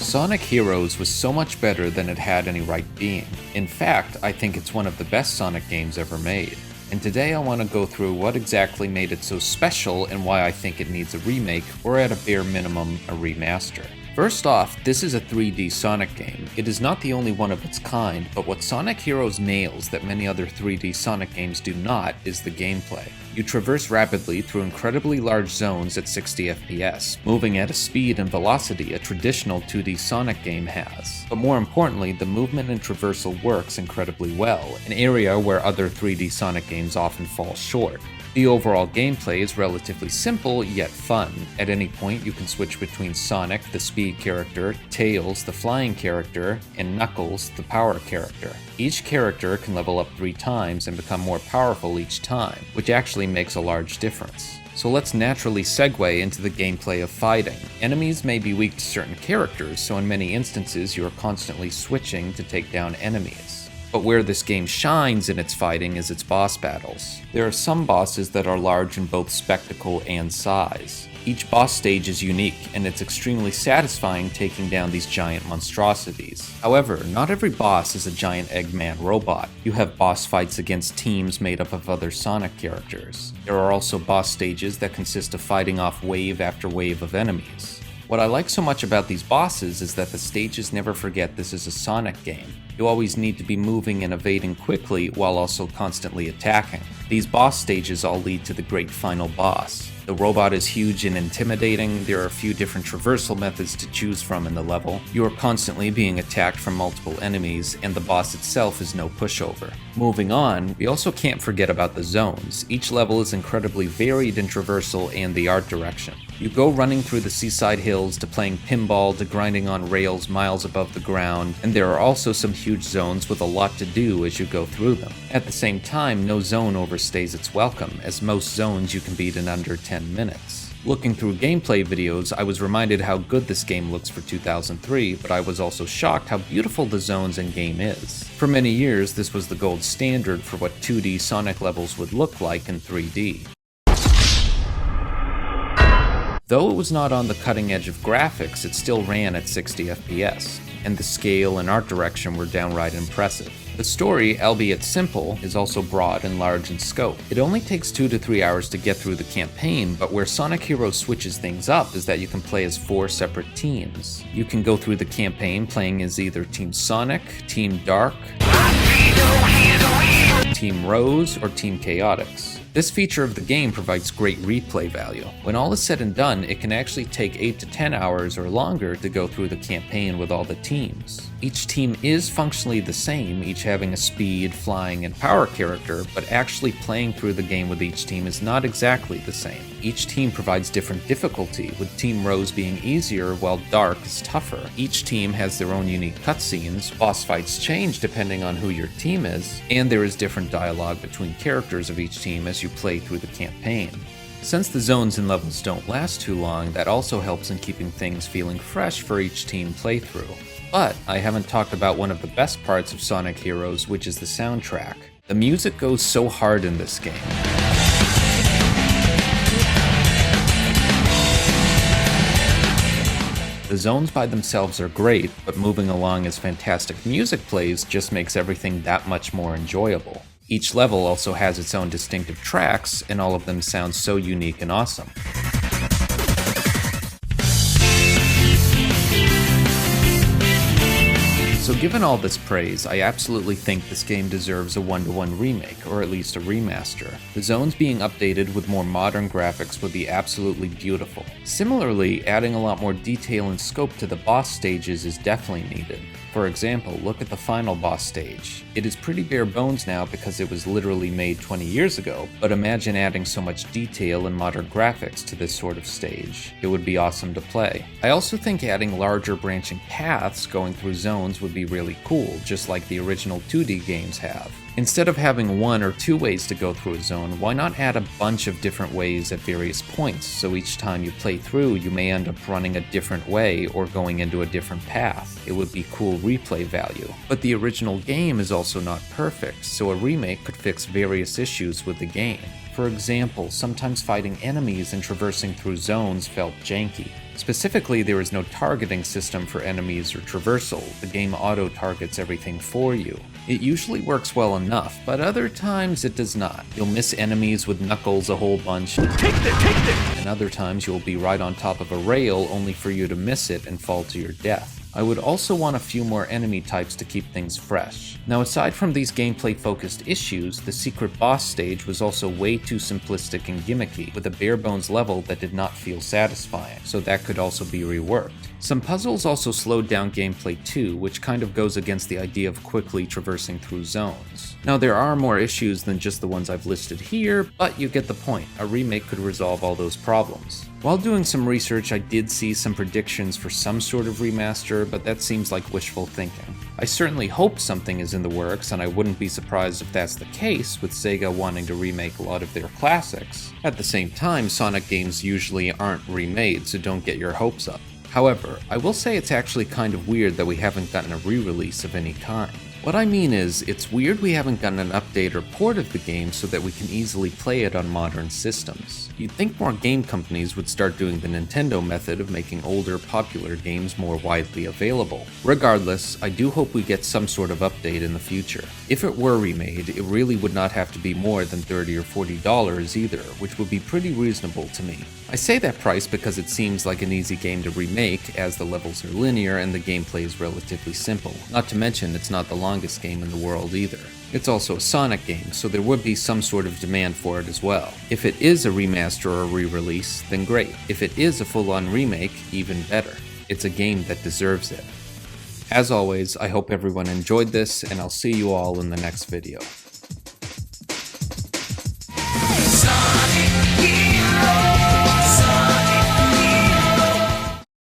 Sonic Heroes was so much better than it had any right being. In fact, I think it's one of the best Sonic games ever made. And today I want to go through what exactly made it so special and why I think it needs a remake, or at a bare minimum, a remaster. First off, this is a 3D Sonic game. It is not the only one of its kind, but what Sonic Heroes nails that many other 3D Sonic games do not is the gameplay. You traverse rapidly through incredibly large zones at 60 FPS, moving at a speed and velocity a traditional 2D Sonic game has. But more importantly, the movement and traversal works incredibly well, an area where other 3D Sonic games often fall short. The overall gameplay is relatively simple, yet fun. At any point, you can switch between Sonic, the speed character, Tails, the flying character, and Knuckles, the power character. Each character can level up 3 times and become more powerful each time, which actually makes a large difference. So let's naturally segue into the gameplay of fighting. Enemies may be weak to certain characters, so in many instances you are constantly switching to take down enemies. But where this game shines in its fighting is its boss battles. There are some bosses that are large in both spectacle and size. Each boss stage is unique, and it's extremely satisfying taking down these giant monstrosities. However, not every boss is a giant Eggman robot. You have boss fights against teams made up of other Sonic characters. There are also boss stages that consist of fighting off wave after wave of enemies. What I like so much about these bosses is that the stages never forget this is a Sonic game. You always need to be moving and evading quickly while also constantly attacking. These boss stages all lead to the great final boss. The robot is huge and intimidating, there are a few different traversal methods to choose from in the level, you are constantly being attacked from multiple enemies, and the boss itself is no pushover. Moving on, we also can't forget about the zones. Each level is incredibly varied in traversal and the art direction. You go running through the seaside hills, to playing pinball, to grinding on rails miles above the ground, and there are also some huge zones with a lot to do as you go through them. At the same time, no zone overstays its welcome, as most zones you can beat in under 10 minutes. Looking through gameplay videos, I was reminded how good this game looks for 2003, but I was also shocked how beautiful the zones and game is. For many years, this was the gold standard for what 2D Sonic levels would look like in 3D. Though it was not on the cutting edge of graphics, it still ran at 60 FPS, and the scale and art direction were downright impressive. The story, albeit simple, is also broad and large in scope. It only takes 2 to 3 hours to get through the campaign, but where Sonic Heroes switches things up is that you can play as 4 separate teams. You can go through the campaign playing as either Team Sonic, Team Dark, Team Rose, or Team Chaotix. This feature of the game provides great replay value. When all is said and done, it can actually take 8 to 10 hours or longer to go through the campaign with all the teams. Each team is functionally the same, each having a speed, flying, and power character, but actually playing through the game with each team is not exactly the same. Each team provides different difficulty, with Team Rose being easier while Dark is tougher. Each team has their own unique cutscenes, boss fights change depending on who your team is, and there is different dialogue between characters of each team as you play through the campaign. Since the zones and levels don't last too long, that also helps in keeping things feeling fresh for each team playthrough. But I haven't talked about one of the best parts of Sonic Heroes, which is the soundtrack. The music goes so hard in this game. The zones by themselves are great, but moving along as fantastic music plays just makes everything that much more enjoyable. Each level also has its own distinctive tracks, and all of them sound so unique and awesome. So given all this praise, I absolutely think this game deserves a 1-to-1 remake, or at least a remaster. The zones being updated with more modern graphics would be absolutely beautiful. Similarly, adding a lot more detail and scope to the boss stages is definitely needed. For example, look at the final boss stage. It is pretty bare bones now because it was literally made 20 years ago, but imagine adding so much detail and modern graphics to this sort of stage. It would be awesome to play. I also think adding larger branching paths going through zones would be really cool, just like the original 2D games have. Instead of having 1 or 2 ways to go through a zone, why not add a bunch of different ways at various points, so each time you play through you may end up running a different way or going into a different path. It would be cool replay value. But the original game is also not perfect, so a remake could fix various issues with the game. For example, sometimes fighting enemies and traversing through zones felt janky. Specifically, there is no targeting system for enemies or traversal. The game auto-targets everything for you. It usually works well enough, but other times it does not. You'll miss enemies with Knuckles a whole bunch, and other times you'll be right on top of a rail only for you to miss it and fall to your death. I would also want a few more enemy types to keep things fresh. Now, aside from these gameplay-focused issues, the secret boss stage was also way too simplistic and gimmicky, with a bare-bones level that did not feel satisfying, so that could also be reworked. Some puzzles also slowed down gameplay too, which kind of goes against the idea of quickly traversing through zones. Now, there are more issues than just the ones I've listed here, but you get the point. A remake could resolve all those problems. While doing some research, I did see some predictions for some sort of remaster, but that seems like wishful thinking. I certainly hope something is in the works, and I wouldn't be surprised if that's the case, with Sega wanting to remake a lot of their classics. At the same time, Sonic games usually aren't remade, so don't get your hopes up. However, I will say it's actually kind of weird that we haven't gotten a re-release of any kind. What I mean is, it's weird we haven't gotten an update or port of the game so that we can easily play it on modern systems. You'd think more game companies would start doing the Nintendo method of making older, popular games more widely available. Regardless, I do hope we get some sort of update in the future. If it were remade, it really would not have to be more than $30 or $40 either, which would be pretty reasonable to me. I say that price because it seems like an easy game to remake, as the levels are linear and the gameplay is relatively simple. Not to mention, it's not the longest game in the world either. It's also a Sonic game, so there would be some sort of demand for it as well. If it is a remaster or a re-release, then great. If it is a full-on remake, even better. It's a game that deserves it. As always, I hope everyone enjoyed this, and I'll see you all in the next video.